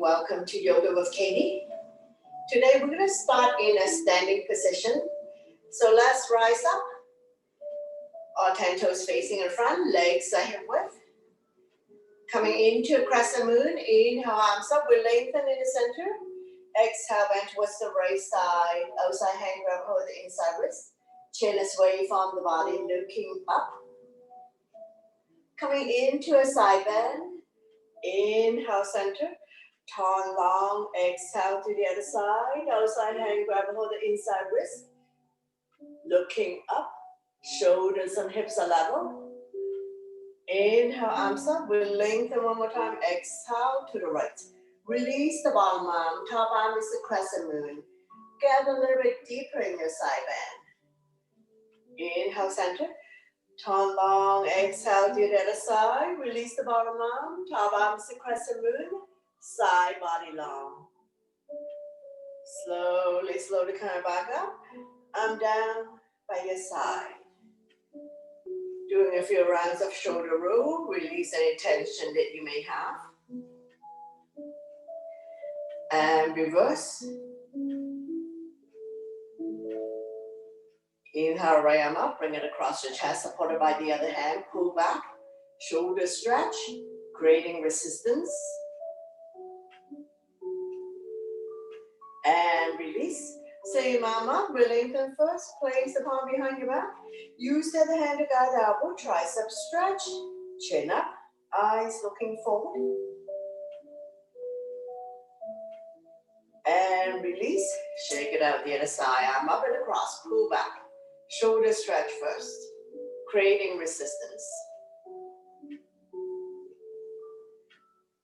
Welcome to Yoga with Katie. Today we're going to start in a standing position. So let's rise up. All 10 toes facing in front, legs are hip width. Coming into a crescent moon, inhale, arms up, we lengthen in the center. Exhale, bend towards the right side, outside hand, grab hold of the inside wrist. Chin is away from the body, looking up. Coming into a side bend, inhale, center. Turn long, exhale to the other side, outside hand, grab hold of the inside wrist. Looking up, shoulders and hips are level. Inhale, arms up, we'll lengthen one more time, exhale to the right. Release the bottom arm, top arm is the crescent moon. Get a little bit deeper in your side bend. Inhale, center. Turn long, exhale to the other side. Release the bottom arm, top arm is the crescent moon. Side body long. Slowly come back up. Arm down by your side. Doing a few rounds of shoulder roll. Release any tension that you may have. And reverse. Inhale, right arm up, bring it across your chest, supported by the other hand. Pull back, shoulder stretch, creating resistance. And release. Same arm up, we lengthen first, place the palm behind your back. Use the other hand to guide the elbow, tricep stretch, chin up, eyes looking forward. And release, shake it out the other side, arm up and across, pull back. Shoulder stretch first, creating resistance.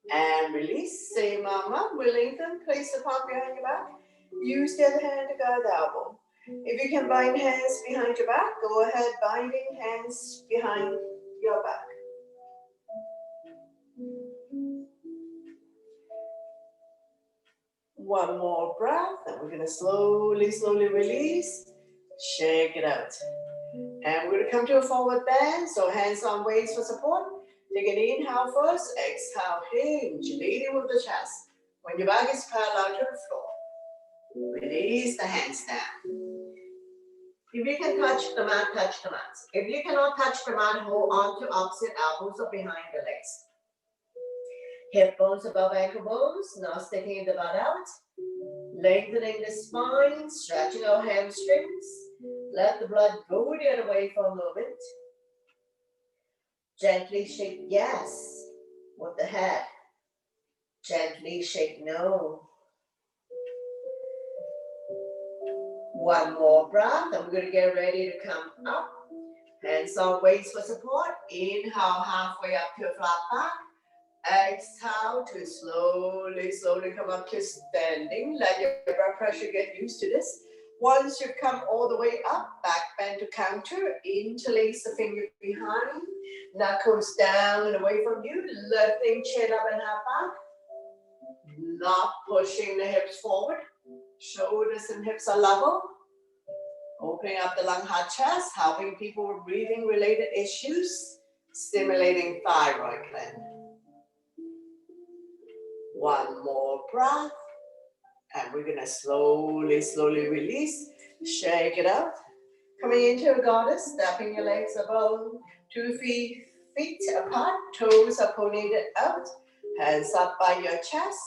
And release, same arm up, we lengthen, place the palm behind your back. Use the other hand to guide the elbow. If you can bind hands behind your back, go ahead, binding hands behind your back. One more breath, and we're gonna slowly release. Shake it out. And we're gonna come to a forward bend, so hands on waist for support. Take an inhale first, exhale, hinge, leading with the chest. When your back is parallel to the floor, release the hands down. If you can touch the mat, touch the mat. If you cannot touch the mat, hold on to opposite elbows or behind the legs. Hip bones above ankle bones, now sticking the butt out. Lengthening the spine, stretching our hamstrings. Let the blood go the other way for a moment. Gently shake yes with the head. Gently shake no. One more breath, and we're going to get ready to come up. Hands on waist for support. Inhale halfway up to a flat back. Exhale to slowly come up to standing. Let your blood pressure get used to this. Once you come all the way up, back bend to counter. Interlace the finger behind. Knuckles down and away from you. Lifting chin up and half back. Not pushing the hips forward. Shoulders and hips are level. Opening up the lung, heart, chest. Helping people with breathing related issues. Stimulating thyroid gland. One more breath, and we're gonna slowly release, shake it out. Coming into a goddess, stepping your legs above 2 feet apart, toes are pointed out, hands up by your chest.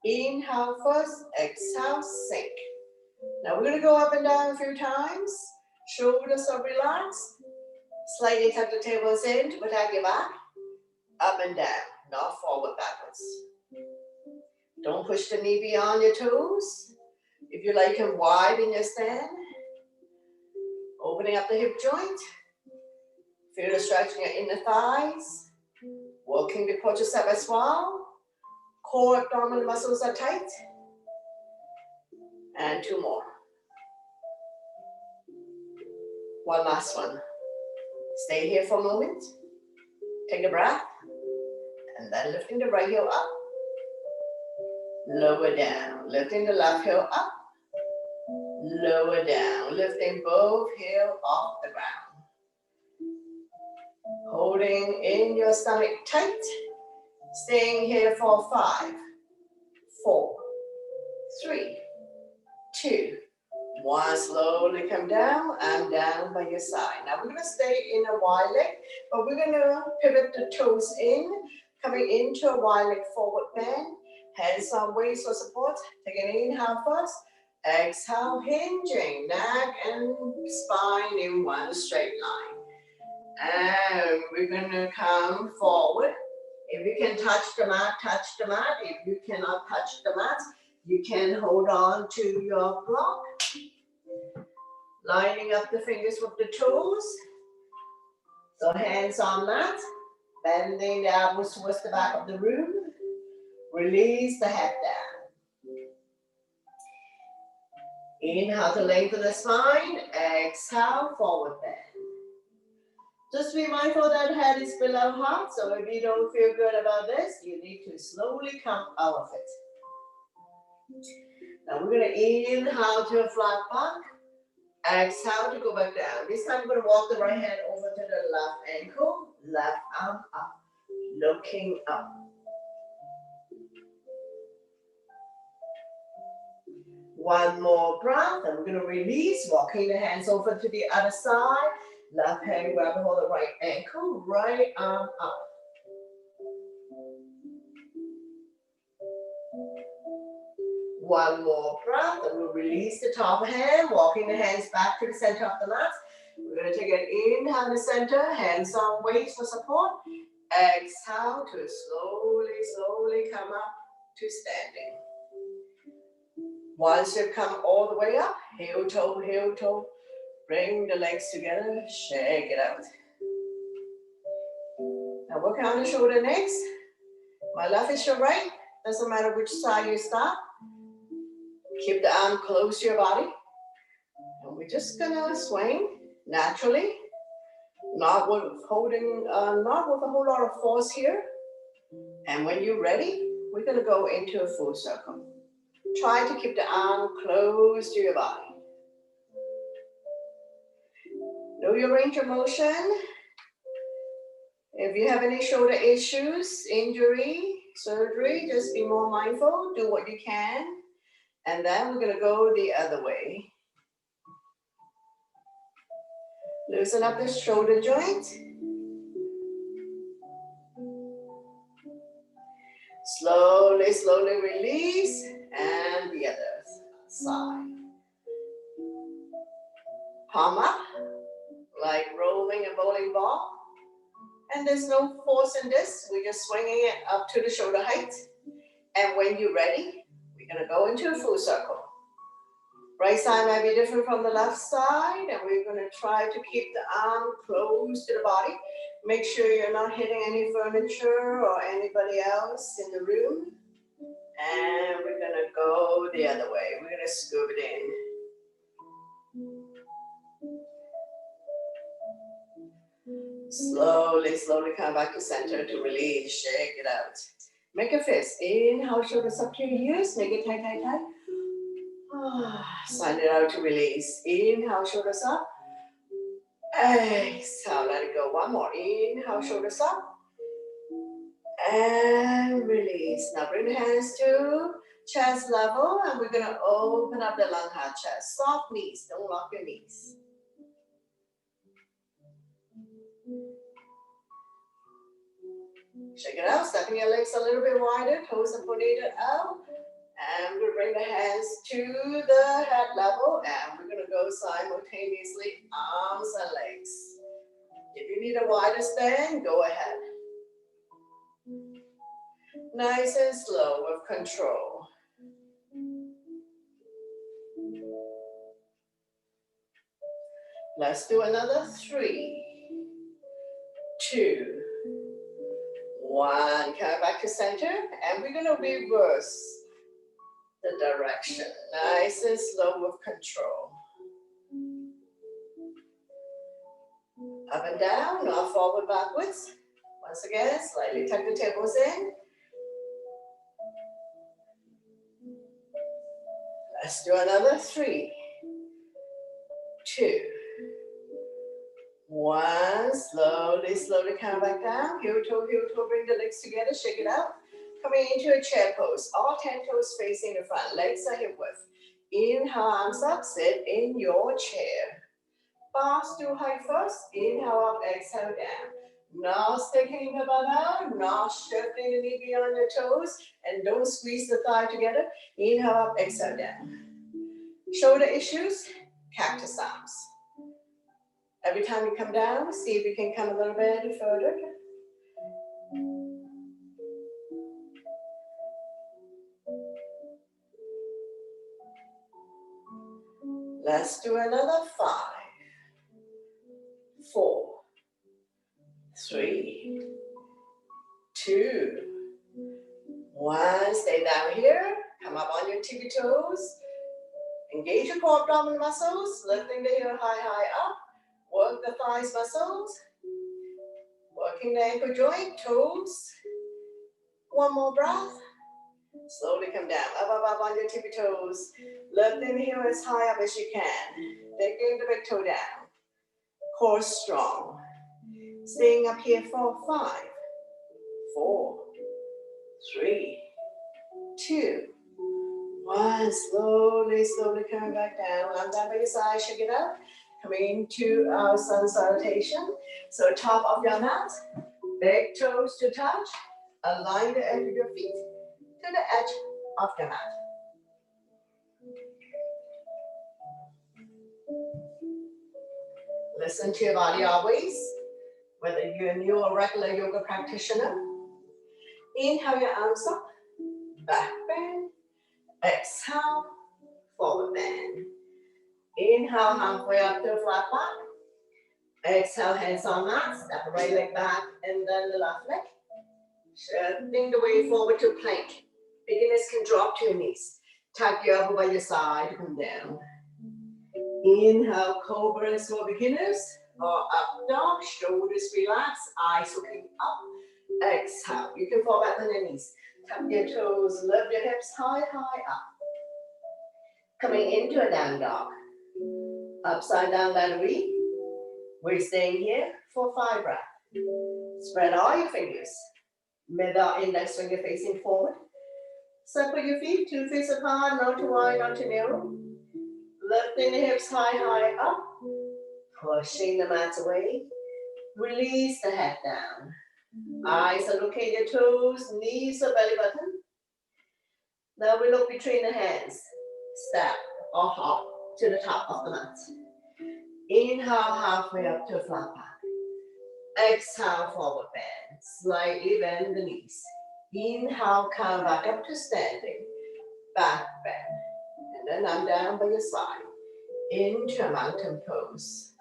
Inhale first, exhale, sink. Now we're gonna go up and down a few times, shoulders are relaxed, slightly tuck the tailbones in to protect your back, up and down, not forward, backwards. Don't push the knee beyond your toes. If you like, you can widen your stand. Opening up the hip joint. Feel the stretch in your inner thighs. Working the quadricep as well. Core abdominal muscles are tight. And 2 more. One last one. Stay here for a moment. Take a breath. And then lifting the right heel up. Lower down, lifting the left heel up, lower down, lifting both heels off the ground. Holding in your stomach tight, staying here for 5, 4, 3, 2, 1. Slowly come down. I'm down by your side. Now we're going to stay in a wide leg, but we're going to pivot the toes in, coming into a wide leg forward bend. Hands on waist for support. Take an inhale first. Exhale, hinging neck and spine in one straight line. And we're going to come forward. If you can touch the mat, touch the mat. If you cannot touch the mat, you can hold on to your block. Lining up the fingers with the toes. So hands on mat. Bending the elbows towards the back of the room. Release the head down. Inhale to lengthen the spine. Exhale, forward bend. Just be mindful that head is below heart, so if you don't feel good about this, you need to slowly come out of it. Now we're going to inhale to a flat back. Exhale to go back down. This time we're going to walk the right hand over to the left ankle, left arm up, looking up. One more breath, and we're going to release, walking the hands over to the other side. Left hand grab hold of the right ankle, right arm up. One more breath, and we'll release the top hand, walking the hands back to the center of the mat. We're going to take an inhale in the center, hands on waist for support. Exhale to slowly come up to standing. Once you come all the way up, heel toe, bring the legs together, shake it out. Now work on the shoulder next. My left is your right, doesn't matter which side you start. Keep the arm close to your body. And we're just gonna swing naturally, not with a whole lot of force here. And when you're ready, we're gonna go into a full circle. Try to keep the arm close to your body. Know your range of motion. If you have any shoulder issues, injury, surgery, just be more mindful, do what you can. And then we're gonna go the other way. Loosen up the shoulder joint. Slowly release, and the other side. Palm up, like rolling a bowling ball. And there's no force in this, we're just swinging it up to the shoulder height. And when you're ready, we're gonna go into a full circle. Right side might be different from the left side, and we're gonna try to keep the arm close to the body. Make sure you're not hitting any furniture or anybody else in the room. And we're gonna go the other way. We're gonna scoop it in. Slowly come back to center to release, shake it out. Make a fist. Inhale, shoulders up to your ears, make it tight. Send it out to release. Inhale, shoulders up. Exhale, let it go. One more. Inhale, shoulders up. And release. Now bring the hands to chest level, and we're gonna open up the lung heart chest. Soft knees, don't lock your knees. Shake it out, stepping your legs a little bit wider, toes are pointed out. And we'll bring the hands to the head level, and we're gonna go simultaneously, arms and legs. If you need a wider stand, go ahead. Nice and slow with control. Let's do another 3, 2, 1. Come back to center, and we're gonna reverse the direction. Nice and slow with control. Up and down, not forward, backwards. Once again, slightly tuck the tables in. Let's do another 3, 2, 1. Slowly come back down. Heel toe, bring the legs together, shake it out. Coming into a chair pose, all 10 toes facing the front, legs are hip width. Inhale, arms up, sit in your chair. Box to high first, inhale up, exhale down. Now sticking the butt out, now shifting the knee beyond the toes, and don't squeeze the thigh together. Inhale up, exhale down. Shoulder issues, cactus arms. Every time you come down, see if you can come a little bit further. Let's do another 5, 4, 3, 2, 1. Stay down here. Come up on your tippy toes. Engage your core abdominal muscles. Lifting the heel high up. Work the thighs muscles. Working the ankle joint, toes. One more breath. Slowly come down. Up on your tippy toes. Lifting the heel as high up as you can. Taking the big toe down. Core strong. Staying up here for 5, 4, 3, 2, 1. Slowly coming back down. Arm down by your side, shake it up. Coming into our sun salutation. So top of your mat, big toes to touch. Align the edge of your feet to the edge of your mat. Listen to your body always, whether you're a new or regular yoga practitioner. Inhale your arms up, back bend. Exhale, forward bend. Inhale, halfway up to a flat back. Exhale, hands on mat. Step the right leg back and then the left leg. Shifting the weight forward to plank. Beginners can drop to your knees. Tuck your elbow by your side to come down. Inhale, cobra is for beginners. Or up dog, shoulders relax, eyes looking up. Exhale, you can fall back on your knees. Tuck your toes, lift your hips high up. Coming into a down dog. Upside down ladder V. We're staying here for 5 breaths. Spread all your fingers. Middle index finger facing forward. Separate your feet, 2 feet apart, not too wide, not too narrow. Lifting the hips high up. Pushing the mat away. Release the head down. Eyes are looking at your toes, knees or belly button. Now we look between the hands. Step or hop to the top of the mat. Inhale, halfway up to a flat back. Exhale, forward bend. Slightly bend the knees. Inhale, come back up to standing. Back bend. And then I'm down by your side. Into a mountain pose.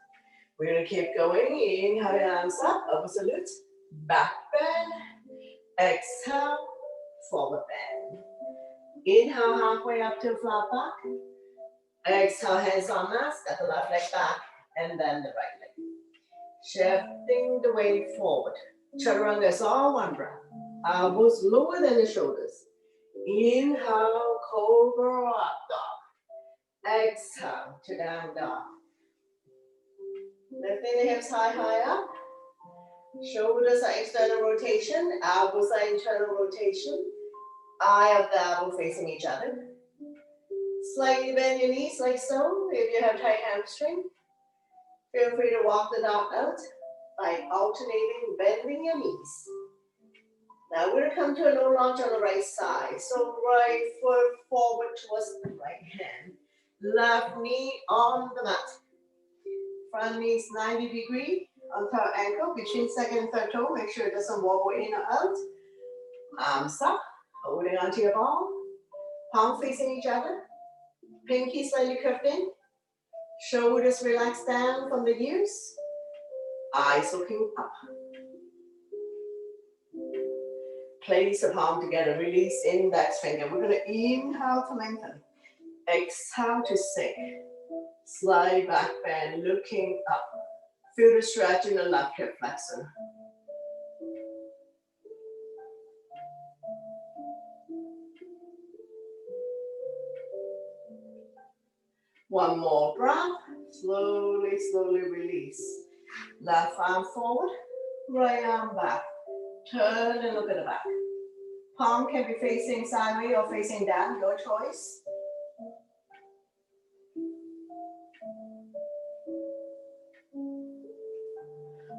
We're going to keep going. Inhale, your arms up, upward salute. Back bend. Exhale, forward bend. Inhale, halfway up to a flat back. Exhale, hands on mat. Step the left leg back and then the right leg. Shifting the weight forward. Chaturanga is all one breath. Elbows lower than the shoulders. Inhale, cobra up dog. Exhale to down dog. Lifting the hips high up. Shoulders are external rotation. Elbows are internal rotation. Eye of the elbow facing each other. Slightly bend your knees like so. If you have tight hamstring, feel free to walk the dog out by alternating bending your knees. Now we're going to come to a low lunge on the right side. So right foot forward towards the right hand. Left knee on the mat. Front knee is 90 degree on third ankle between second and third toe. Make sure it doesn't wobble in or out. Arms up, holding onto your ball. Palm facing each other. Pinky slightly curved in. Shoulders relaxed down from the ears. Eyes looking up. Place the palm together. Release index finger. We're going to inhale to lengthen. Exhale to sink. Slide back bend, looking up. Feel the stretch in the left hip flexor. One more breath. Slowly release. Left arm forward, right arm back. Turn and look at the back. Palm can be facing sideways or facing down, your choice.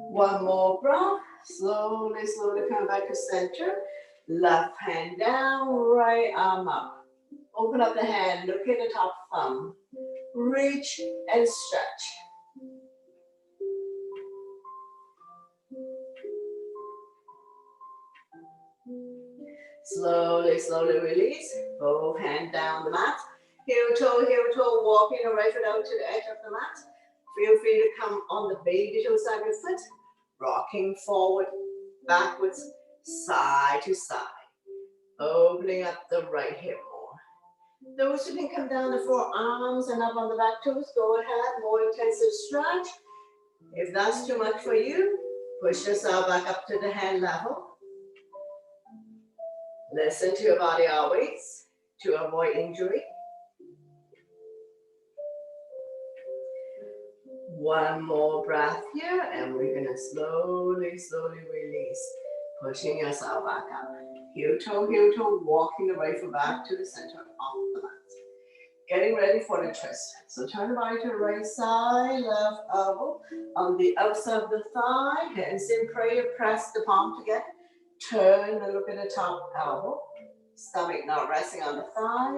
One more breath. Slowly, slowly come back to center. Left hand down, right arm up. Open up the hand, look at the top thumb. Reach and stretch. Slowly, slowly release. Both hands down the mat. Heel toe, walking the right foot out to the edge of the mat. Feel free to come on the baby toe side of your foot. Rocking forward, backwards, side to side. Opening up the right hip more. Those who can come down the forearms and up on the back toes, go ahead, more intensive stretch. If that's too much for you, push yourself back up to the hand level. Listen to your body always to avoid injury. One more breath here, and we're gonna slowly, slowly release, pushing yourself back up. Heel toe, walking the right foot back to the center of the mat. Getting ready for the twist. So turn the body to the right side, left elbow on the outside of the thigh. Hands in prayer, press the palm together. Turn and look at the top elbow. Stomach not resting on the thigh.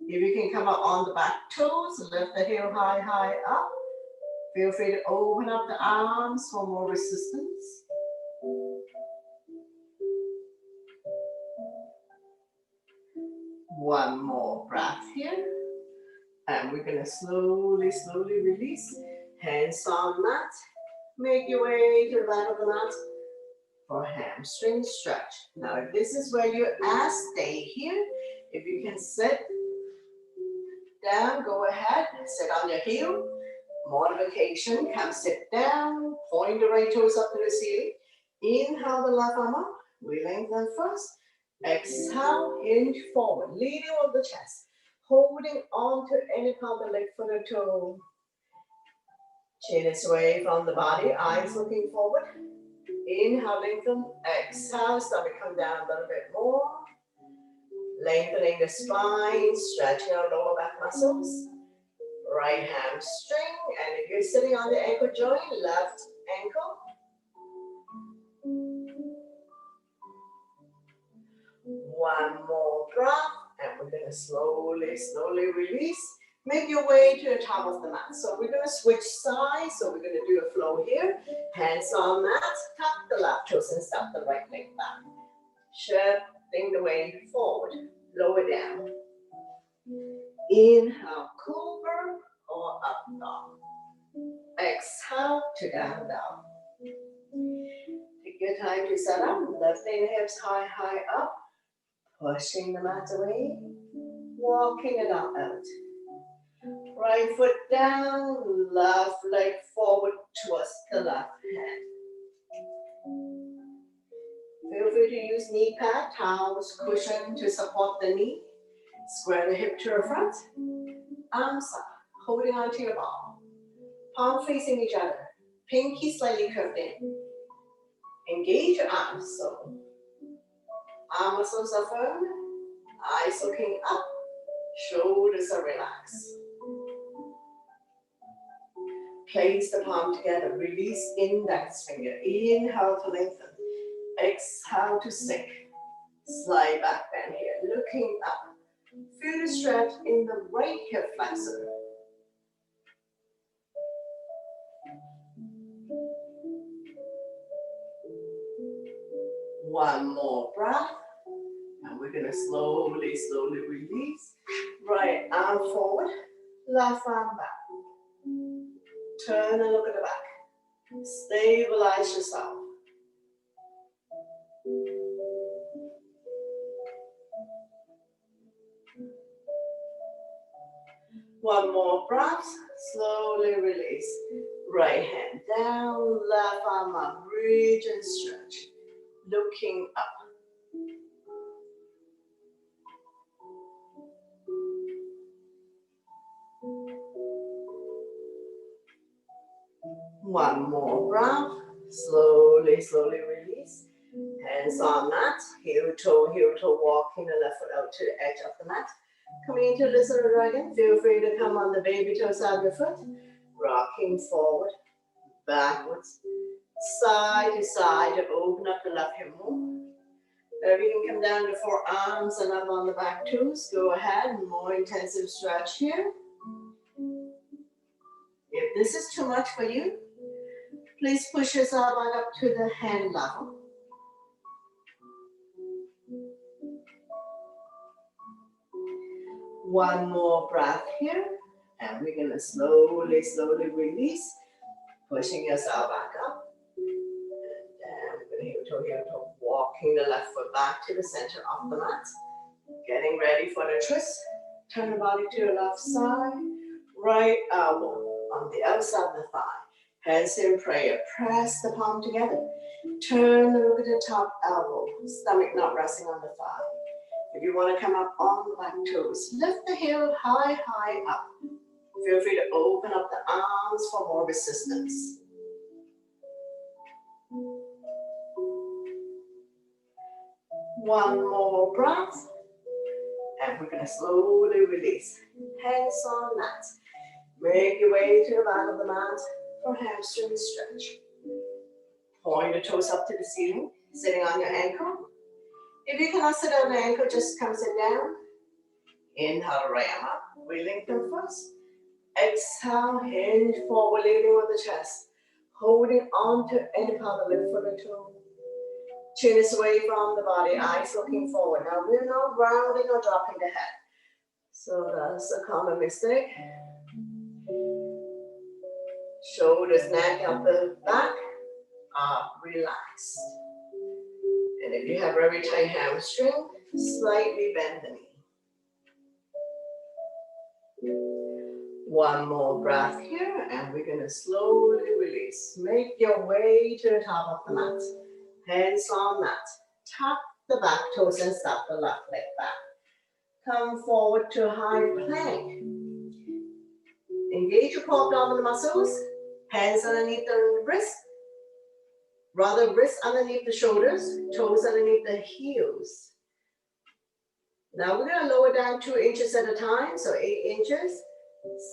If you can come up on the back toes, lift the heel high, high up. Feel free to open up the arms for more resistance. One more breath here. And we're gonna slowly, slowly release. Hands on mat. Make your way to the back of the mat for hamstring stretch. Now, if this is where you're at, stay here. If you can sit down, go ahead. Sit on your heel. Modification, come sit down. Point the right toes up to the ceiling. Inhale the left arm up. We lengthen first. Exhale, hinge forward. Leading of the chest. Holding on to any part of the leg, foot or toe. Chin is away from the body, eyes looking forward. Inhale, lengthen. Exhale, stomach come down a little bit more. Lengthening the spine, stretching our lower back muscles. Right hamstring, and if you're sitting on the ankle joint, left ankle. One more breath, and we're gonna slowly, slowly release. Make your way to the top of the mat. So we're gonna switch sides. So we're gonna do a flow here. Hands on mat, tuck the left toes and step the right leg back. Shifting the weight forward, lower down. Inhale, cobra or up dog. Exhale to down dog. Take your time to set up, lifting the hips high, high up. Pushing the mat away, walking it out. Right foot down, left leg forward, twist the left hand. Feel free to use knee pad, towels, cushion to support the knee. Square the hip to the front. Arms up, holding onto your ball. Palm facing each other. Pinky slightly curved in. Engage your arms, so arm muscles are firm, eyes looking up, shoulders are relaxed. Place the palm together, release index finger. Inhale to lengthen, exhale to sink. Slide back bend here, looking up. Feel the stretch in the right hip flexor. One more breath. And we're gonna slowly, slowly release. Right arm forward, left arm back. Turn and look at the back. Stabilize yourself. One more breath, slowly release. Right hand down, left arm up, reach and stretch. Looking up. One more breath, slowly, slowly release. Hands on mat, heel toe, walking the left foot out to the edge of the mat. Coming into lizard dragon, feel free to come on the baby toe side of your foot. Rocking forward, backwards, side to side to open up the left hip more. If you can come down to forearms and up on the back toes, go ahead, more intensive stretch here. If this is too much for you, please push yourself back up to the hand level. One more breath here, and we're gonna slowly release, pushing yourself back up. And we're gonna heel toe, walking the left foot back to the center of the mat. Getting ready for the twist. Turn the body to the left side, right elbow on the outside of the thigh. Hands in prayer, press the palm together. Turn the look at the top elbow, stomach not resting on the thigh. If you want to come up on the back toes, lift the heel high up. Feel free to open up the arms for more resistance. One more breath. And we're going to slowly release. Hands on mat. Make your way to the back of the mat for hamstring stretch. Point your toes up to the ceiling, sitting on your ankle. If you cannot sit on the ankle, just come sit down. Inhale to right arm up. We lengthen first. Exhale, hinge forward, leaning with the chest. Holding on to any part of the left foot or toe. Chin is away from the body, eyes looking forward. Now we're not rounding or dropping the head. So that's a common mistake. Shoulders, neck, upper back are relaxed. And if you have very tight hamstring, slightly bend the knee. One more breath here, and we're going to slowly release. Make your way to the top of the mat. Hands on mat. Tap the back toes and step the left leg back. Come forward to high plank. Engage your core abdominal muscles. Hands underneath the wrist. Rather, wrists underneath the shoulders. Toes underneath the heels. Now we're going to lower down 2 inches at a time. So 8 inches,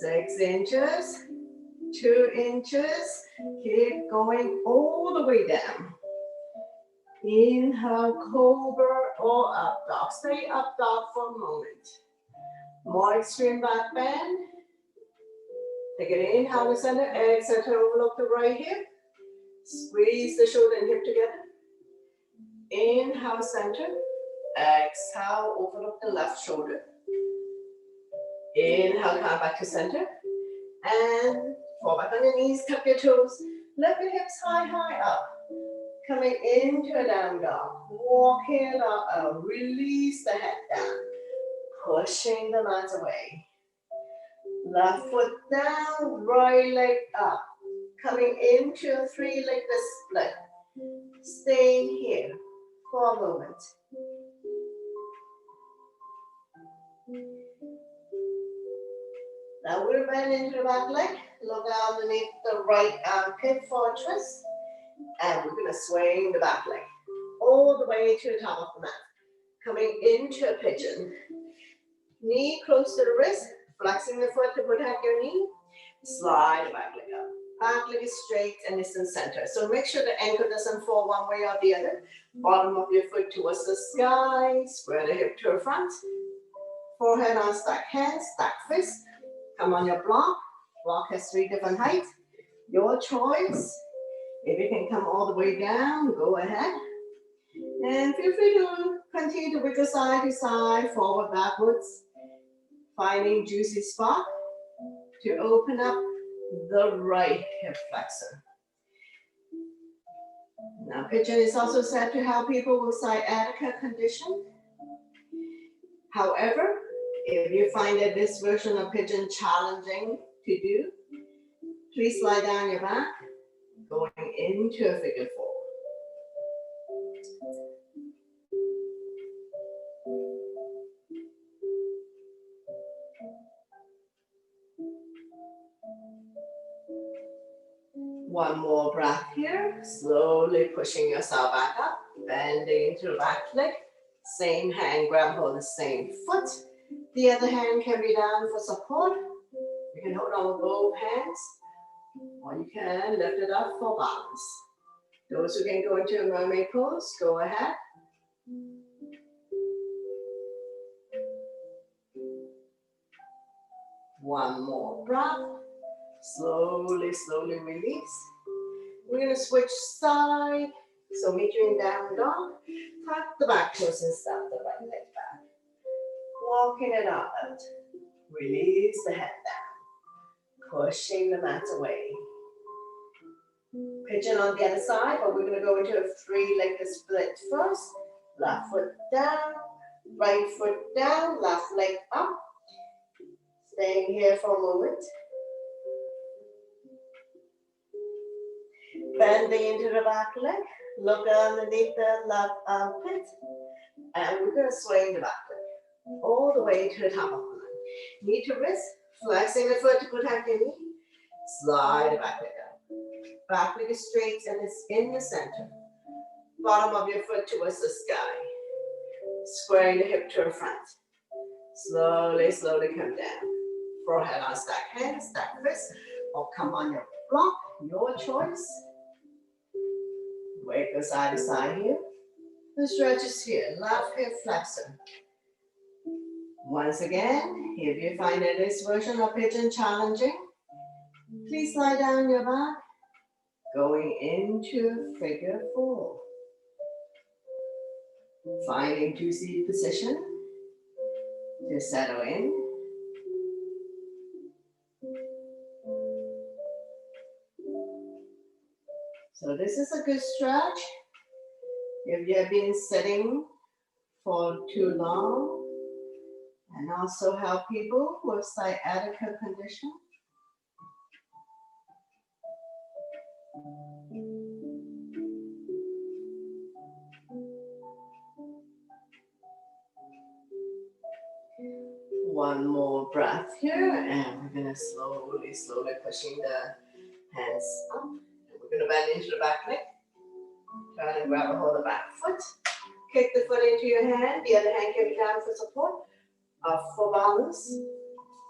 6 inches, 2 inches. Keep going all the way down. Inhale, cobra or up dog. Stay up dog for a moment. More extreme back bend. Take an inhale to center, exhale to overlook the right hip. Squeeze the shoulder and hip together. Inhale, center. Exhale, overlook the left shoulder. Inhale, come back to center. And fall back on your knees, tuck your toes. Lift your hips high up. Coming into a down dog. Walking up, release the head down. Pushing the mat away. Left foot down, right leg up. Coming into a 3-legged split. Staying here for a moment. Now we'll bend into the back leg. Look out underneath the right armpit for a twist. And we're going to swing the back leg all the way to the top of the mat. Coming into a pigeon. Knee close to the wrist. Flexing the foot to protect your knee. Slide the back leg up. Back leg is straight and it's in center. So make sure the ankle doesn't fall one way or the other. Bottom of your foot towards the sky. Square the hip to the front. Forehead on stack hands, stack fists. Come on your block. Block has 3 different heights. Your choice. If you can come all the way down, go ahead. And feel free to continue to wiggle side to side, forward, backwards. Finding juicy spot to open up the right hip flexor. Now, pigeon is also said to help people with sciatica condition. However, if you find that this version of pigeon challenging to do, please lie down your back, going into a figure 4. One more breath here, slowly pushing yourself back up. Bending into the back leg. Same hand grab hold the same foot. The other hand can be down for support. You can hold on with both hands, or you can lift it up for balance. Those who can go into a mermaid pose, go ahead. One more breath. Slowly, slowly release. We're going to switch side. So meet you in down dog. Tuck the back toes and step the right leg back. Walking it out. Release the head down. Pushing the mat away. Pigeon on the other side, but we're going to go into a three-legged split first. Left foot down, right foot down, left leg up. Staying here for a moment. Bending into the back leg. Look underneath the left armpit. And we're going to swing the back leg all the way to the top of the line. Knee to wrist. Flexing the foot to protect your knee. Slide the back leg up. Back leg is straight and it's in the center. Bottom of your foot towards the sky. Squaring the hip to the front. Slowly, slowly come down. Forehead on stack hands, stack wrists, or come on your block, your choice. Wake us side to side here. The stretch is here, left hip flexor. Once again, if you find that this version of pigeon challenging, please lie down your back, going into figure four. Finding two-seat position to settle in. So this is a good stretch. If you have been sitting for too long, and also help people with sciatica condition. One more breath here, and we're gonna slowly pushing the hands up. We're going to bend into the back leg. Try and grab a hold of the back foot. Kick the foot into your hand. The other hand can be down for support. Up for balance. You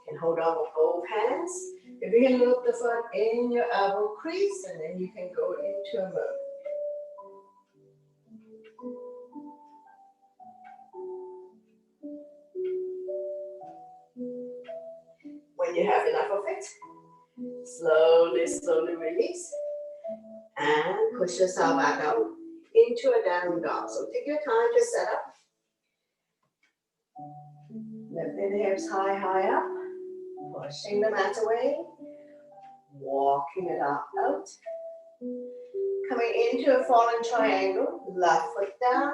can hold on with both hands. If you can loop the foot in your elbow crease, and then you can go into a mermaid. When you have enough of it, slowly release. And push yourself back out into a down dog. So take your time to set up. Lifting the hips high up. Pushing the mat away. Walking it up out. Coming into a fallen triangle. Left foot down.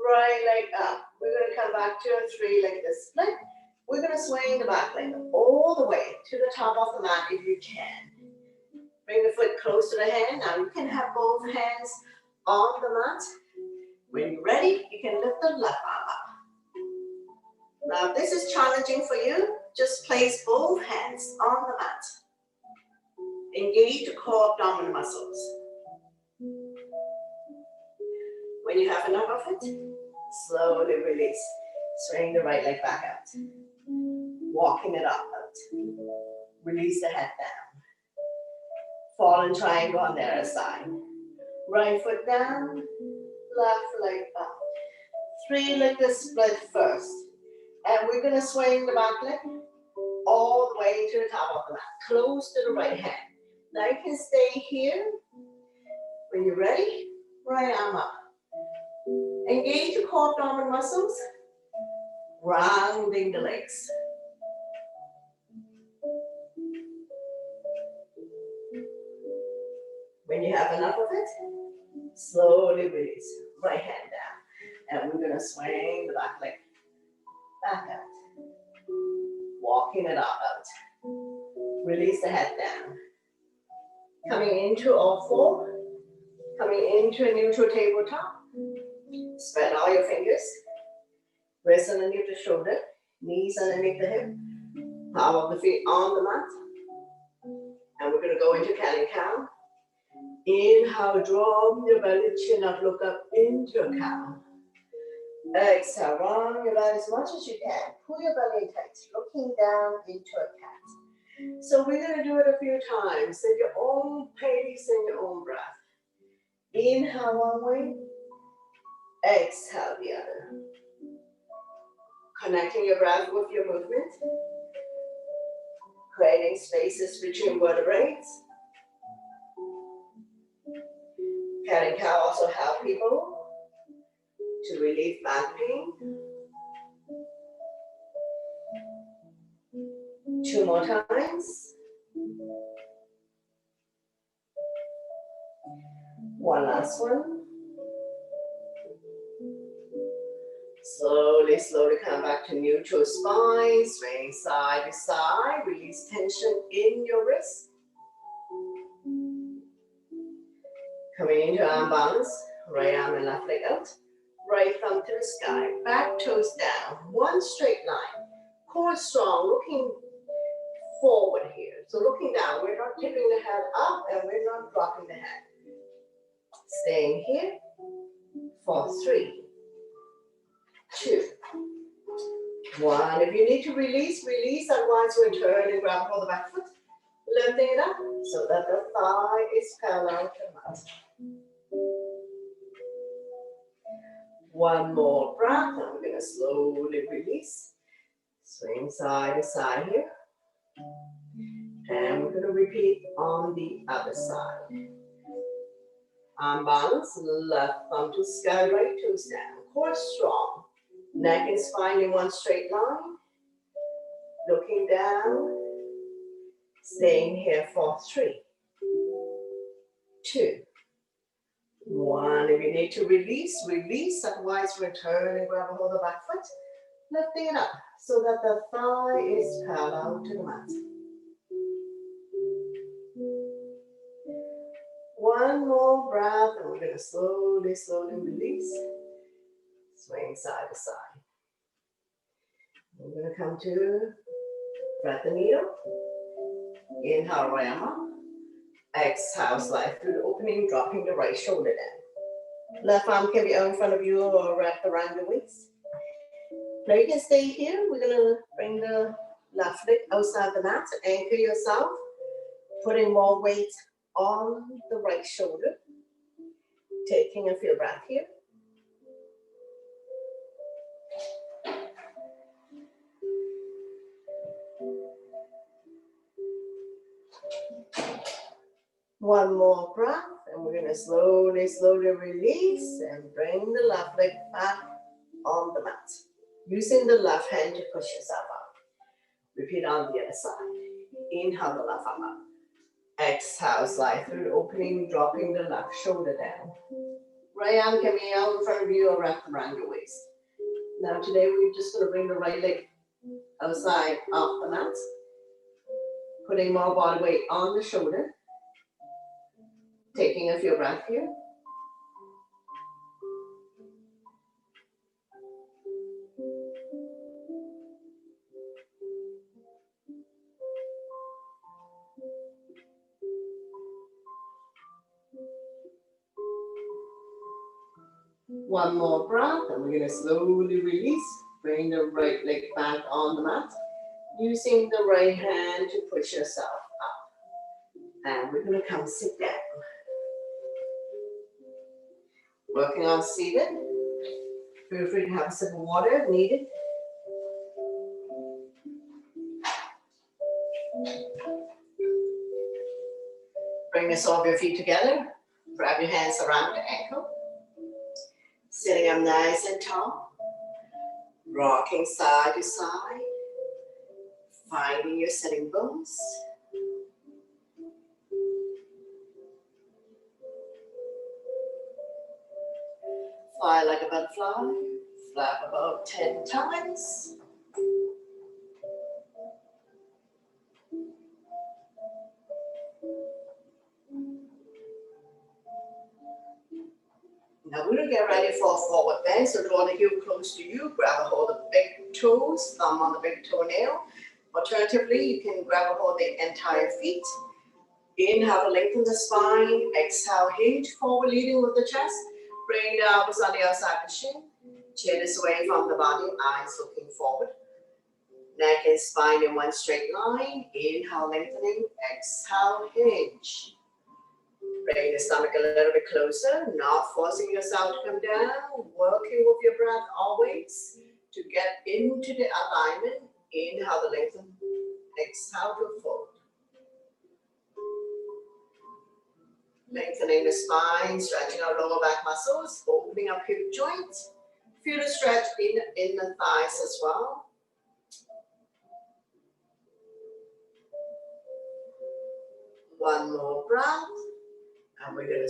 Right leg up. We're going to come back to a three-legged split. We're going to swing the back leg all the way to the top of the mat if you can. Bring the foot close to the hand. Now you can have both hands on the mat. When you're ready, you can lift the left arm up. Now if this is challenging for you, just place both hands on the mat. Engage the core abdominal muscles. When you have enough of it, slowly release. Swing the right leg back out. Walking it up out. Release the head down. Fallen triangle on the other side. Right foot down, left leg up. Three-legged split first. And we're going to swing the back leg all the way to the top of the mat, close to the right hand. Now you can stay here. When you're ready, right arm up. Engage the core abdominal muscles, rounding the legs. When you have enough of it, slowly release. Right hand down. And we're going to swing the back leg back out. Walking it up out. Release the head down. Coming into all four. Coming into a neutral tabletop. Spread all your fingers. Wrists underneath the shoulder. Knees underneath the hip. Palm of the feet on the mat. And we're going to go into cat and cow. Inhale, drop your belly, chin up, look up into a cow. Exhale, round your belly as much as you can. Pull your belly tight, looking down into a cat. So we're going to do it a few times at your own pace and your own breath. Inhale one way, exhale the other. Connecting your breath with your movement. Creating spaces between vertebrae. Cat and cow also help people to relieve back pain. 2 more times. One last one. Slowly, slowly come back to neutral spine, swaying side to side. Release tension in your wrist. Coming into arm balance, right arm and left leg out. Right thumb to the sky, back toes down, one straight line. Core strong, looking forward here. So looking down, we're not tipping the head up and we're not dropping the head. Staying here for 3, 2, 1. If you need to release, release. Otherwise, return and grab hold of the back foot. Lifting it up so that the thigh is parallel to the mat. One more breath, and we're going to slowly release. Swing side to side here. And we're going to repeat on the other side. Arm balance, left thumb to sky, right toes down. Core strong. Neck and spine in one straight line. Looking down. Staying here for 3, 2, 1. If you need to release, release. Otherwise, return and grab a hold of the back foot. Lifting it up so that the thigh is parallel to the mat. One more breath, and we're going to slowly, slowly release. Swing side to side. We're going to come to thread the needle. Inhale, Rama. Exhale, slide through the opening, dropping the right shoulder down. Left arm can be out in front of you or wrapped around your waist. Now you can stay here. We're going to bring the left leg outside the mat. Anchor yourself, putting more weight on the right shoulder. Taking a few breaths here. One more breath, and we're going to slowly, slowly release and bring the left leg back on the mat. Using the left hand to push yourself up. Repeat on the other side. Inhale the left arm up. Exhale, slide through the opening, dropping the left shoulder down. Right arm can be out in front of you or wrapped around your waist. Now today we're just going to bring the right leg outside off the mat. Putting more body weight on the shoulder. Taking a few breaths here. One more breath, and we're going to slowly release. Bring the right leg back on the mat. Using the right hand to push yourself up. And we're going to come sit down. Working on seated. Feel free to have a sip of water if needed. Bring the sole of your feet together. Grab your hands around the ankle. Sitting up nice and tall. Rocking side to side. Finding your sitting bones. Fly like a butterfly. Flap about 10 times. Now we're going to get ready for a forward bend. So draw the heel close to you. Grab a hold of the big toes, thumb on the big toenail. Alternatively, you can grab a hold of the entire feet. Inhale to lengthen the spine. Exhale, hinge forward, leading with the chest. Bring the elbows on the outside of the shin. Chin is away from the body, eyes looking forward. Neck and spine in one straight line. Inhale, lengthening. Exhale, hinge. Bring the stomach a little bit closer, not forcing yourself to come down. Working with your breath always to get into the alignment. Inhale to lengthen. Exhale to fold. Lengthening the spine, stretching our lower back muscles, opening up hip joints. Feel the stretch in the thighs as well. One more breath. And we're going to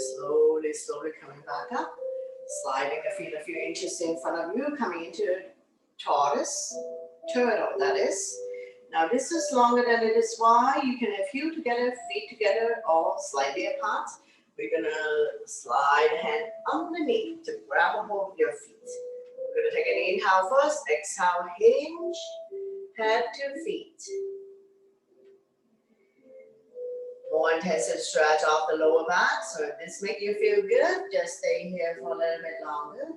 slowly coming back up. Sliding the feet a few inches in front of you, coming into tortoise, turtle that is. Now this is longer than it is wide. You can have heel together, feet together, or slightly apart. We're going to slide a hand underneath to grab a hold of your feet. We're going to take an inhale first. Exhale, hinge, head to feet. More intensive stretch off the lower back. So if this makes you feel good, just stay here for a little bit longer.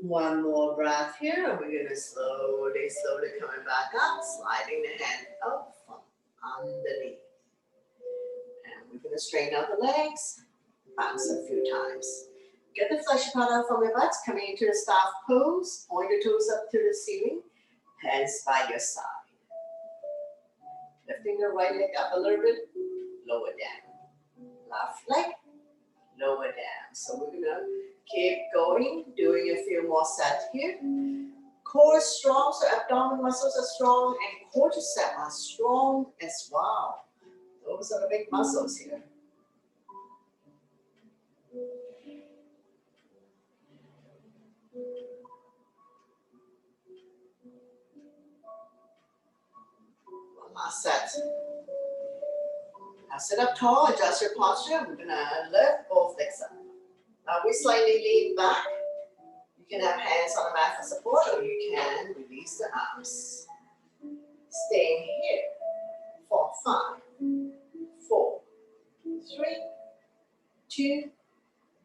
One more breath here, and we're going to slowly coming back up, sliding the hand up from underneath. And we're going to straighten out the legs, bounce a few times. Get the flesh part out from your butts, coming into the staff pose, point your toes up to the ceiling, hands by your side. Lifting the right leg up a little bit, lower down. Left leg, lower down. So we're going to keep going, doing a few more sets here. Core is strong, so abdominal muscles are strong, and quadriceps are strong as well. Those are the big muscles here. One last set. Now sit up tall, adjust your posture. We're gonna lift both legs up. Now we slightly lean back. You can have hands on the mat for support, or you can release the arms. Staying here for 5, 4, 3, 2,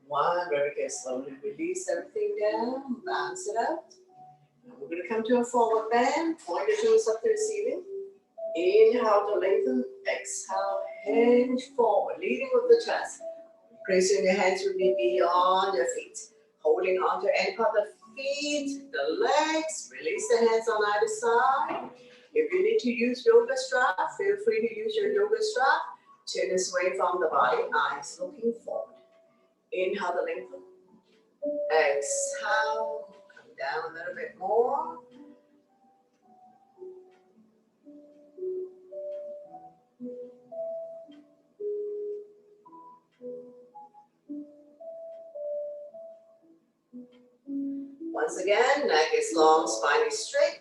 1. Very good. Slowly release everything down, bounce it out. Now we're going to come to a forward bend. Point your toes up to the ceiling. Inhale to lengthen. Exhale, hinge forward, leading with the chest. Placing your hands will be beyond your feet. Holding on to any part of the feet, the legs. Release the hands on either side. If you need to use yoga strap, feel free to use your yoga strap. Chin is away from the body, eyes looking forward. Inhale to lengthen. Exhale, come down a little bit more. Once again, neck is long, spine is straight.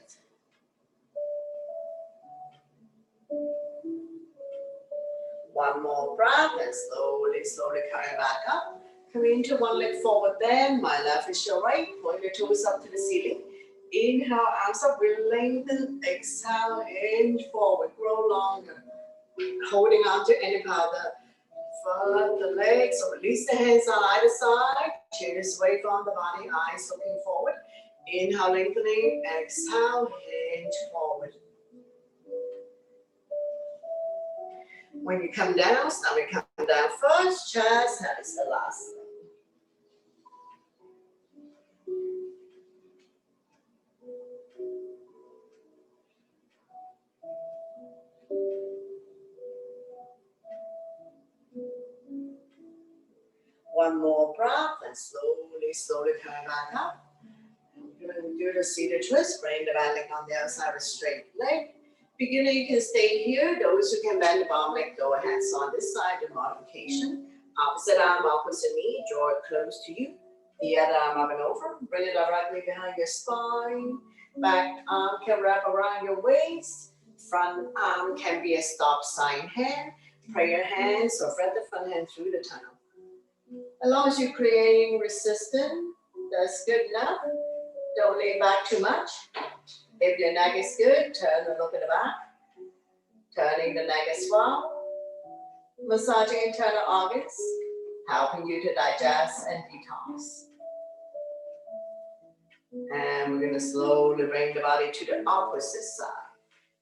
One more breath and slowly coming back up. Coming into one leg forward bend. My left is your right. Point your toes up to the ceiling. Inhale, arms up, we lengthen. Exhale, hinge forward, grow longer. Holding on to any part of the legs. So release the hands on either side. Chin is away from the body, eyes looking forward. Inhale, lengthening. Exhale, hinge forward. When you come down, stomach come down first, chest, head is the last. One more breath and slowly coming back up. We're going to do the seated twist, bring the back leg on the outside of a straight leg. Beginner, you can stay here. Those who can bend the bottom leg, go ahead. So on this side, the modification. Opposite arm, opposite knee, draw it close to you. The other arm up and over. Bring it directly behind your spine. Back arm can wrap around your waist. Front arm can be a stop sign hand. Prayer hands or thread the front hand through the tunnel. As long as you're creating resistance, that's good enough. Don't lean back too much. If your neck is good, turn and look at the back. Turning the neck as well. Massaging internal organs, helping you to digest and detox. And we're going to slowly bring the body to the opposite side.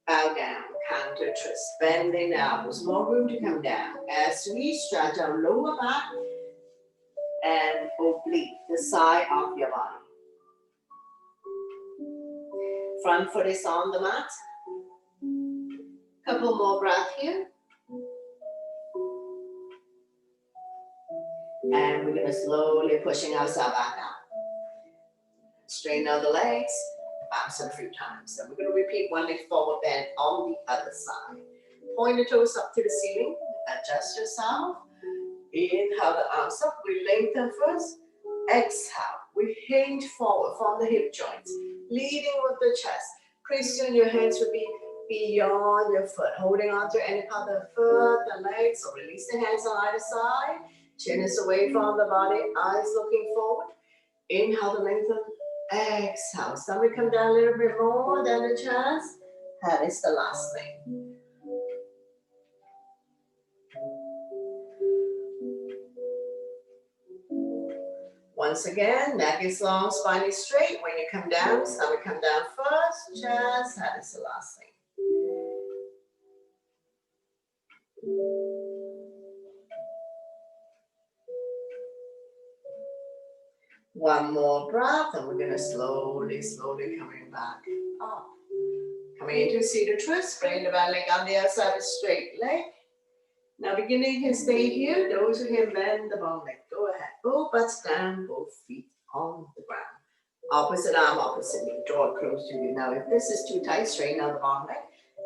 Bow down, counter twist, bending elbows, more room to come down. As we stretch our lower back and oblique the side of your body. Front foot is on the mat. Couple more breaths here. And we're going to slowly pushing ourselves back up. Straighten out the legs, bounce it a few times. And we're going to repeat one leg forward bend on the other side. Point the toes up to the ceiling. Adjust yourself. Inhale the arms up. We lengthen first. Exhale. We hinge forward from the hip joints. Leading with the chest. Christian, your hands will be beyond your foot. Holding on to any part of the foot, the legs. So release the hands on either side. Chin is away from the body. Eyes looking forward. Inhale to lengthen. Exhale. Stomach come down a little bit more than the chest. That is the last thing. Once again, neck is long, spine is straight. When you come down, stomach come down first, chest, that is the last thing. One more breath, and we're going to slowly coming back up. Coming into seated twist, bring the back leg on the outside of straight leg. Now beginning can stay here. Those who can bend the bone leg, go ahead. Both butts down, both feet on the ground. Opposite arm, opposite knee. Draw it close to you. Now if this is too tight, straighten out the bone leg.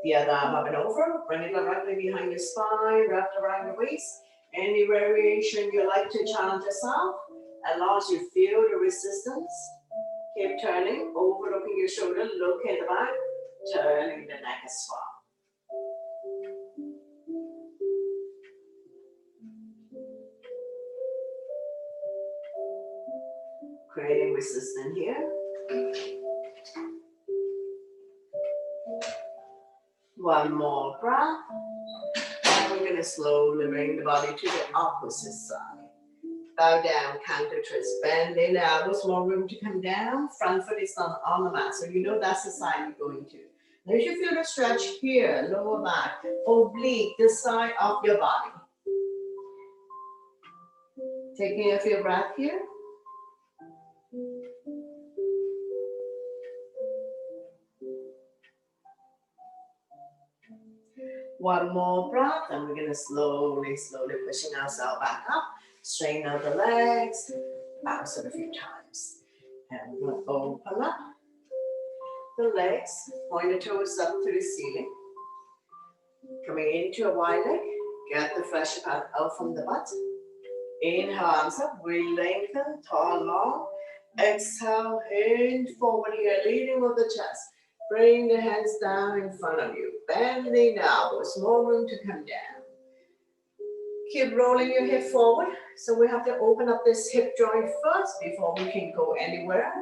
The other arm up and over. Bring it directly behind your spine, wrapped around your waist. Any variation you like to challenge yourself. As long as you feel the resistance, keep turning, overlooking your shoulder, look at the back, turning the neck as well. Creating resistance here. One more breath. And we're going to slowly bring the body to the opposite side. Bow down, counter twist, bend in elbows, more room to come down. Front foot is on the mat, so you know that's the side you're going to. Now you feel the stretch here, lower back, oblique, the side of your body. Taking a few breaths here. One more breath, and we're going to slowly pushing ourselves back up. Straighten out the legs, bounce it a few times. And we're going to open up the legs, point the toes up to the ceiling. Coming into a wide leg, get the flesh out from the butt. Inhale, arms up, we lengthen, tall, long. Exhale, hinge forward here, leading with the chest. Bring the hands down in front of you. Bend the elbows, more room to come down. Keep rolling your hip forward. So we have to open up this hip joint first before we can go anywhere.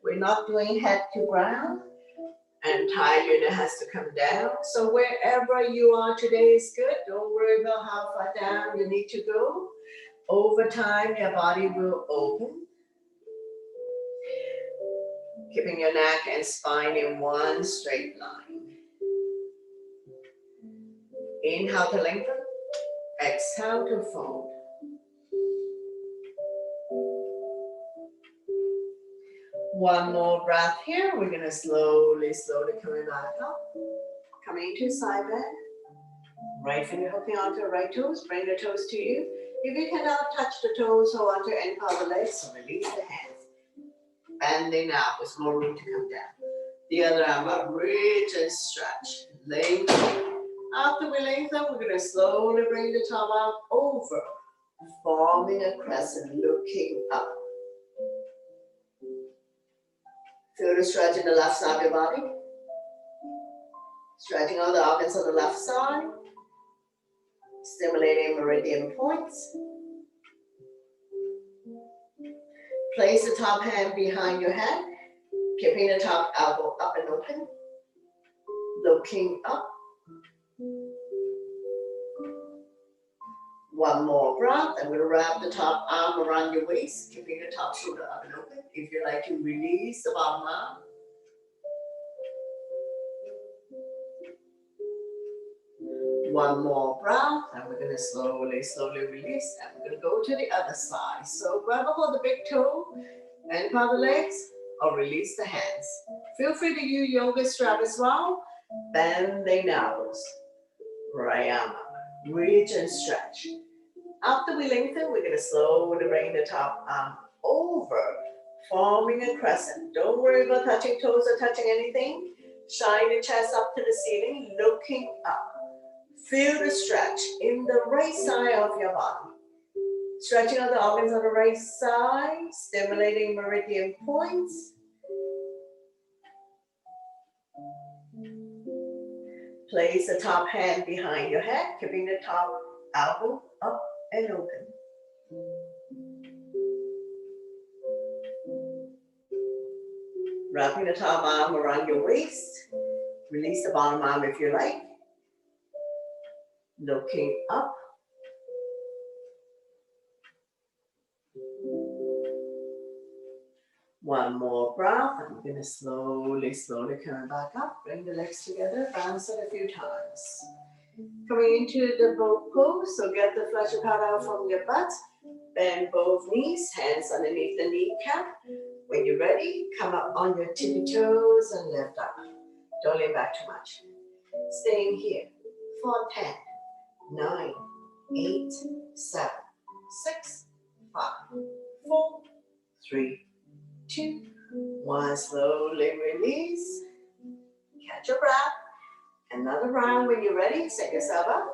We're not doing head to ground. And thigh unit has to come down. So wherever you are today is good. Don't worry about how far down you need to go. Over time, your body will open. Keeping your neck and spine in one straight line. Inhale to lengthen. Exhale to fold. One more breath here. We're going to slowly coming back up. Coming into side bend. Right finger hooking onto the right toes. Bring the toes to you. If you cannot touch the toes, hold onto any part of the legs. So release the hands. Bending out with more room to come down. The other arm up. Reach and stretch. Lengthen. After we lengthen, we're going to slowly bring the top out over, forming a crescent, looking up. Feel the stretch in the left side of your body. Stretching all the organs on the left side. Stimulating meridian points. Place the top hand behind your head, keeping the top elbow up and open. Looking up. One more breath. I'm going to wrap the top arm around your waist, keeping the top shoulder up and open. If you like to release the bottom arm. One more breath, and we're going to slowly release, and we're going to go to the other side. So grab a hold of the big toe and part the legs, or release the hands. Feel free to use yoga strap as well. Bend the knuckles. Pranayama. Reach and stretch. After we lengthen, we're going to slowly bring the top arm over, forming a crescent. Don't worry about touching toes or touching anything. Shine the chest up to the ceiling, looking up. Feel the stretch in the right side of your body. Stretching out the organs on the right side, stimulating meridian points. Place the top hand behind your head, keeping the top elbow up and open. Wrapping the top arm around your waist. Release the bottom arm if you like. Looking up. One more breath. I'm going to slowly come back up. Bring the legs together. Bounce it a few times. Coming into the boat pose. So get the flesh part out from your butt. Bend both knees. Hands underneath the kneecap. When you're ready, come up on your tippy toes and lift up. Don't lean back too much. Staying here for 10, 9, 8, 7, 6, 5, 4, 3, 2, 1. Slowly release. Catch your breath. Another round when you're ready. Set yourself up.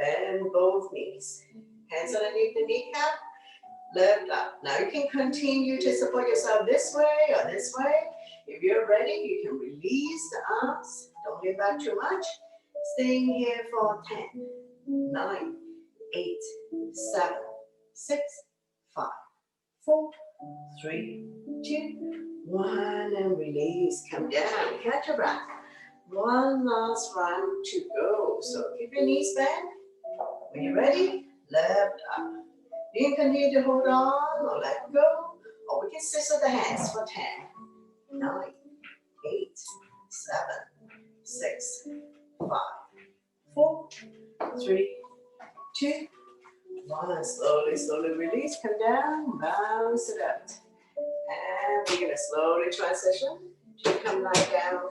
Bend both knees. Hands underneath the kneecap. Lift up. Now you can continue to support yourself this way or this way. If you're ready, you can release the arms. Don't lean back too much. Staying here for 10, 9, 8, 7, 6, 5, 4, 3, 2, 1, and release. Come down. Catch your breath. One last round to go. So keep your knees bent. When you're ready, lift up. You can continue to hold on or let go, or we can scissor the hands for 10, 9, 8, 7, 6, 5, 4, 3, 2, 1. Slowly release. Come down, bounce it out. And we're going to slowly transition to come lie down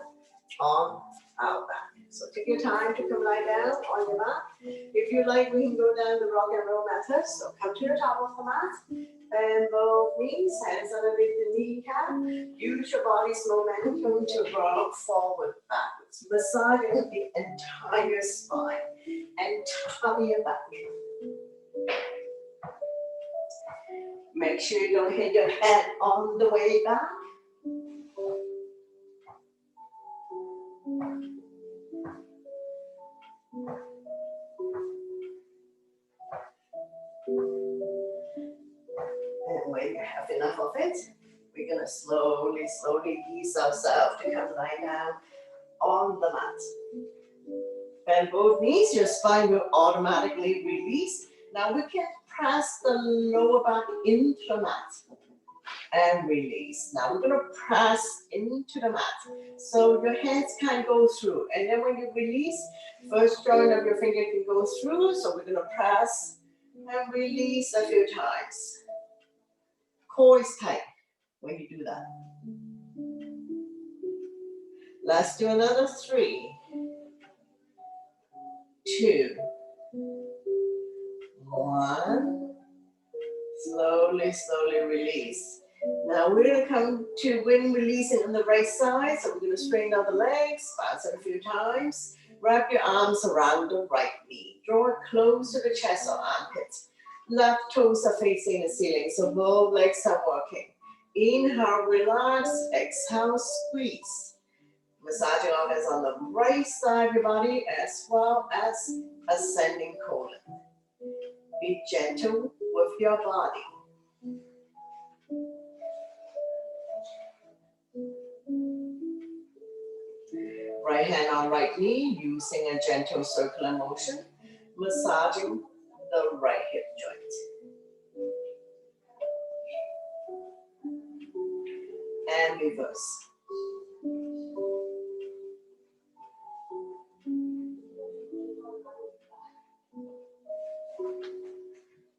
on our back. So take your time to come lie down on your mat. If you like, we can go down the rock and roll method. So come to the top of the mat. Bend both knees, hands underneath the kneecap. Use your body's momentum to rock forward, backwards. Massaging the entire spine and top of your back. Make sure you don't hit your head on the way back. And when you have enough of it, we're going to slowly ease ourselves to come lie down on the mat. Bend both knees, your spine will automatically release. Now we can press the lower back into the mat and release. Now we're going to press into the mat. So your hands can go through. And then when you release, first joint of your finger can go through. So we're going to press and release a few times. Core is tight when you do that. Let's do another 3, 2, 1. Slowly release. Now we're going to come to when releasing on the right side. So we're going to straighten out the legs, bounce it a few times. Wrap your arms around the right knee. Draw it close to the chest or armpits. Left toes are facing the ceiling, so both legs are working. Inhale, relax. Exhale, squeeze. Massaging organs on the right side of your body as well as ascending colon. Be gentle with your body. Right hand on right knee, using a gentle circular motion, massaging the right hip joint. And reverse.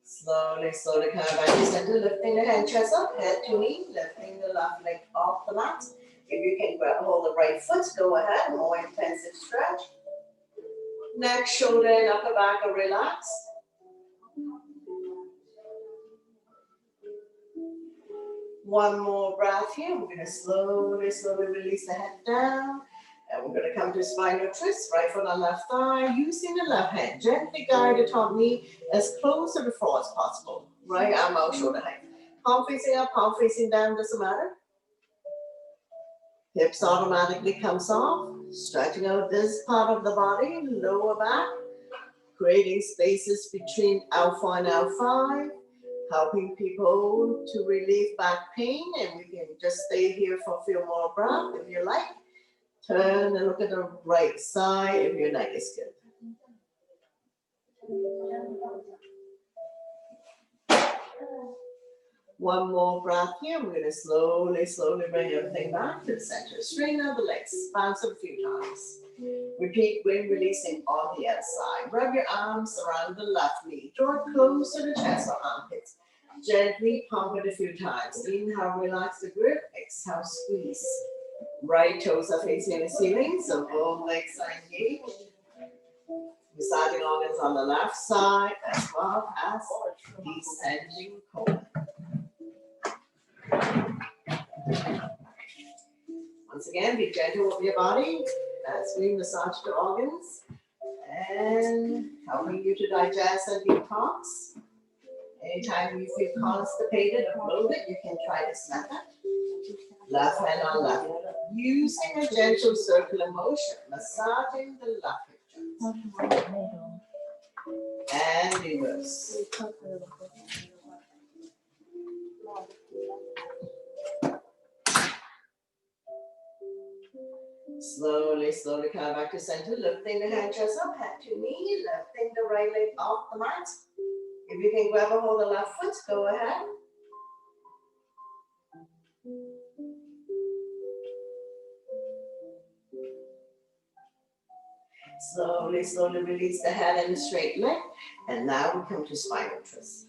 Slowly, slowly come back to center, lifting the hand chest up, head to knee, lifting the left leg off the mat. If you can grab hold the right foot, go ahead, more intensive stretch. Neck, shoulder, and upper back are relaxed. One more breath here. We're going to slowly, slowly release the head down. And we're going to come to spinal twist, right foot on left thigh, using the left hand. Gently guide the top knee as close to the floor as possible. Right arm out, shoulder height. Palm facing up, palm facing down, doesn't matter. Hips automatically comes off. Stretching out this part of the body, lower back. Creating spaces between L4 and L5. Helping people to relieve back pain. And we can just stay here for a few more breaths if you like. Turn and look at the right side if your neck is good. One more breath here. We're going to slowly, slowly bring everything back to the center. Straighten out the legs. Bounce it a few times. Repeat when releasing on the other side. Rub your arms around the left knee. Draw it close to the chest or armpits. Gently pump it a few times. Inhale, relax the grip. Exhale, squeeze. Right toes are facing the ceiling, so both legs are engaged. Massaging organs on the left side as well as descending colon. Once again, be gentle with your body as we massage the organs and helping you to digest and detox. Anytime you feel constipated or bloated, you can try this method. Left hand on left. Using a gentle circular motion, massaging the left hip joint. And reverse. Slowly, slowly come back to center, lifting the hand chest up, head to knee, lifting the right leg off the mat. If you can grab a hold of the left foot, go ahead. Slowly, slowly release the head and the straight leg. And now we come to spinal twist.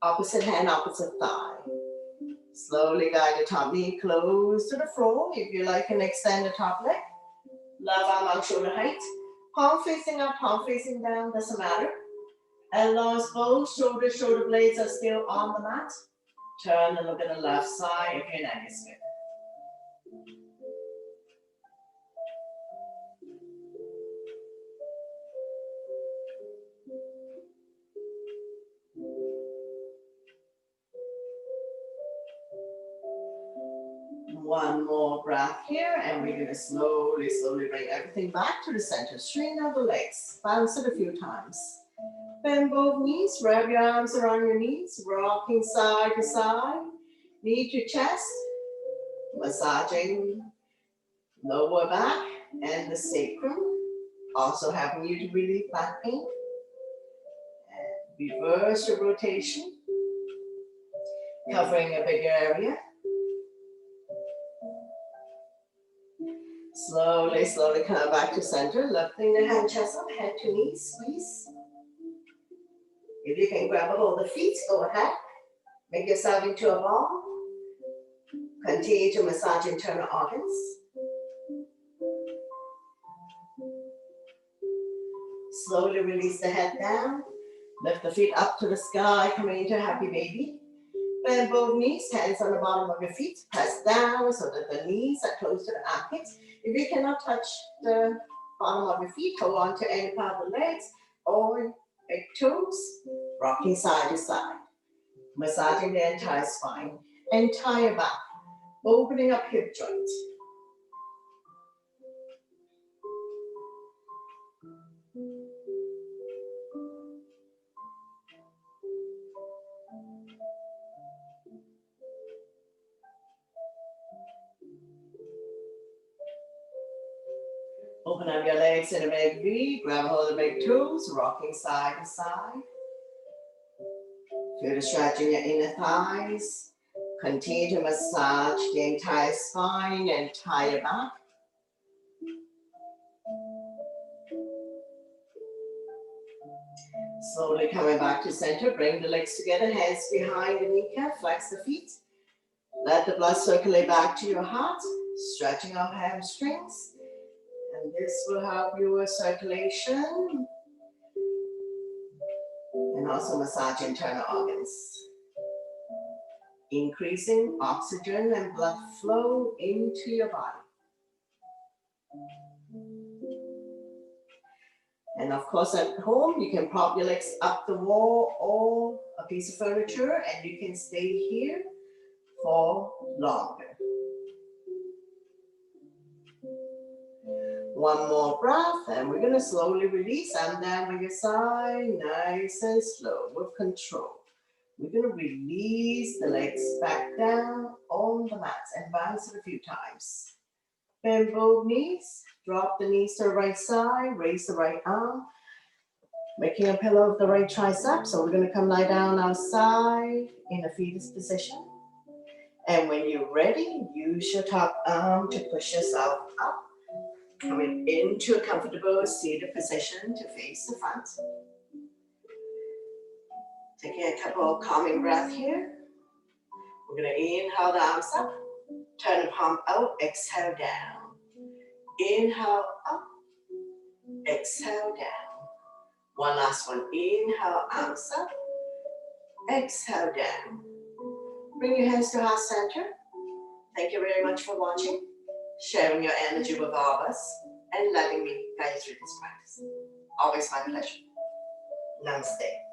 Opposite hand, opposite thigh. Slowly guide the top knee close to the floor. If you like, can extend the top leg. Left arm out, shoulder height. Palm facing up, palm facing down, doesn't matter. As long as both shoulder blades are still on the mat. Turn and look at the left side if your neck is good. One more breath here, and we're going to slowly, slowly bring everything back to the center. Straighten out the legs, bounce it a few times. Bend both knees, wrap your arms around your knees, rocking side to side, knee to chest, massaging lower back and the sacrum, also helping you to relieve back pain. And reverse your rotation, covering a bigger area. Slowly, slowly come back to center, lifting the hand chest up, head to knee, squeeze. If you can grab a hold of the feet, go ahead. Make yourself into a ball. Continue to massage internal organs. Slowly release the head down. Lift the feet up to the sky, coming into a happy baby. Bend both knees, hands on the bottom of your feet. Press down so that the knees are close to the armpits. If you cannot touch the bottom of your feet, hold on to any part of the legs or big toes, rocking side to side, massaging the entire spine. Entire back, opening up hip joint. Open up your legs in a big V, grab hold of the big toes, rocking side to side. Feel the stretch in your inner thighs. Continue to massage the entire spine, entire back. Slowly coming back to center, bring the legs together, hands behind the kneecap, flex the feet. Let the blood circulate back to your heart, stretching out hamstrings. And this will help you with circulation and also massage internal organs. Increasing oxygen and blood flow into your body. And of course at home, you can prop your legs up the wall or a piece of furniture and you can stay here for longer. One more breath and we're going to slowly release and down by your side, nice and slow with control. We're going to release the legs back down on the mat and bounce it a few times. Bend both knees, drop the knees to the right side, raise the right arm, making a pillow of the right tricep. So we're going to come lie down outside in a fetus position. And when you're ready, use your top arm to push yourself up, coming into a comfortable seated position to face the front. Taking a couple of calming breaths here. We're going to inhale the arms up, turn the palm out, exhale down. Inhale up, exhale down. One last one, inhale, arms up, exhale down. Bring your hands to heart center. Thank you very much for watching, sharing your energy with all of us, and letting me guide you through this practice. Always my pleasure. Namaste.